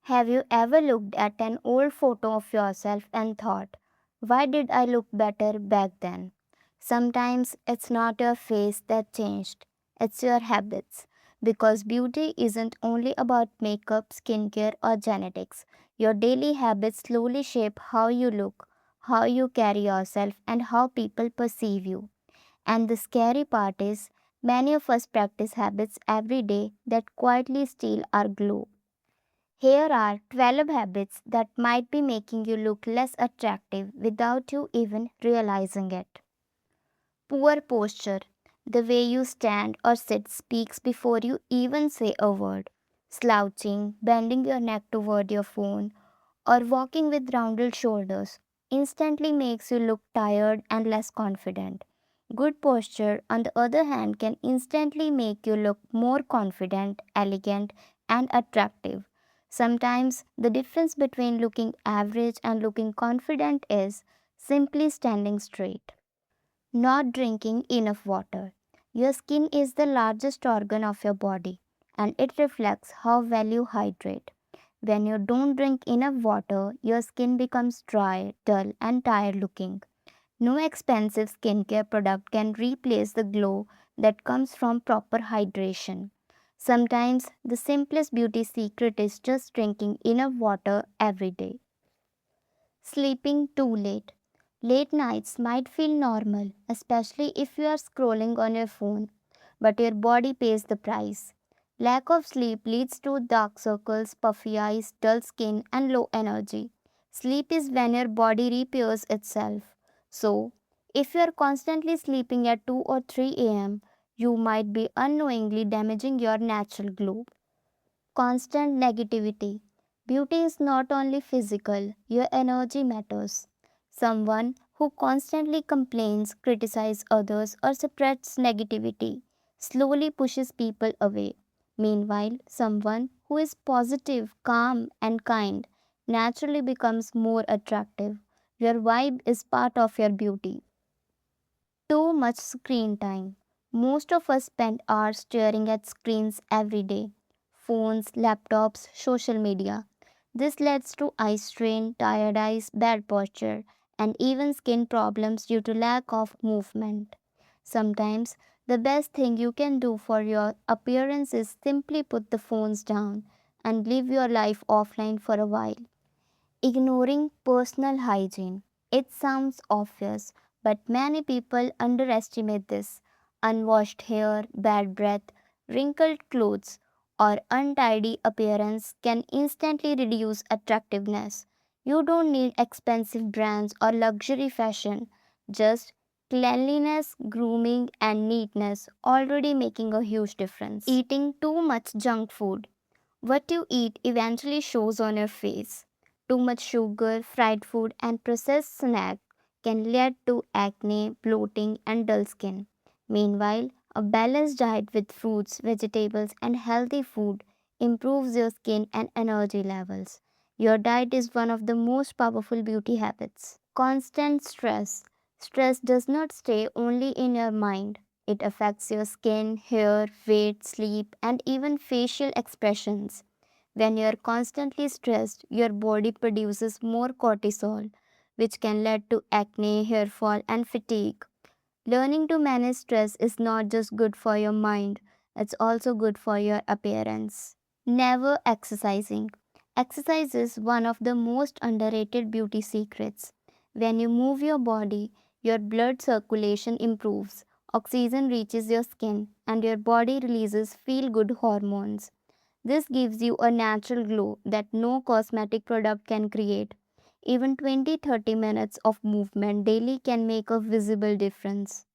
Have you ever looked at an old photo of yourself and thought, why did I look better back then? Sometimes it's not your face that changed, it's your habits. Because beauty isn't only about makeup, skincare, or genetics. Your daily habits slowly shape how you look, how you carry yourself, and how people perceive you. And the scary part is, many of us practice habits every day that quietly steal our glow. Here are 12 habits that might be making you look less attractive without you even realizing it. Poor posture. The way you stand or sit speaks before you even say a word. Slouching, bending your neck toward your phone, or walking with rounded shoulders instantly makes you look tired and less confident. Good posture, on the other hand, can instantly make you look more confident, elegant, and attractive. Sometimes the difference between looking average and looking confident is simply standing straight. Not drinking enough water. Your skin is the largest organ of your body and it reflects how well you hydrate. When you don't drink enough water, your skin becomes dry, dull, and tired looking. No expensive skincare product can replace the glow that comes from proper hydration. Sometimes the simplest beauty secret is just drinking enough water every day. Sleeping too late. Late nights might feel normal, especially if you are scrolling on your phone, but your body pays the price. Lack of sleep leads to dark circles, puffy eyes, dull skin, and low energy. Sleep is when your body repairs itself. So, if you are constantly sleeping at 2 or 3 am, you might be unknowingly damaging your natural glow. Constant negativity. Beauty is not only physical, your energy matters. Someone who constantly complains, criticizes others, or spreads negativity slowly pushes people away. Meanwhile, someone who is positive, calm, and kind naturally becomes more attractive. Your vibe is part of your beauty. Too much screen time. Most of us spend hours staring at screens every day phones, laptops, social media. This leads to eye strain, tired eyes, bad posture, and even skin problems due to lack of movement. Sometimes, the best thing you can do for your appearance is simply put the phones down and live your life offline for a while. Ignoring personal hygiene. It sounds obvious, but many people underestimate this. Unwashed hair, bad breath, wrinkled clothes, or untidy appearance can instantly reduce attractiveness. You don't need expensive brands or luxury fashion, just cleanliness, grooming, and neatness already making a huge difference. Eating too much junk food. What you eat eventually shows on your face. Too much sugar, fried food, and processed snack can lead to acne, bloating, and dull skin. Meanwhile, a balanced diet with fruits, vegetables, and healthy food improves your skin and energy levels. Your diet is one of the most powerful beauty habits. Constant stress. Stress does not stay only in your mind. It affects your skin, hair, weight, sleep, and even facial expressions. When you are constantly stressed, your body produces more cortisol, which can lead to acne, hair fall, and fatigue. Learning to manage stress is not just good for your mind, it's also good for your appearance. Never exercising. Exercise is one of the most underrated beauty secrets. When you move your body, your blood circulation improves, oxygen reaches your skin, and your body releases feel good hormones. This gives you a natural glow that no cosmetic product can create. Even 20-30 minutes of movement daily can make a visible difference.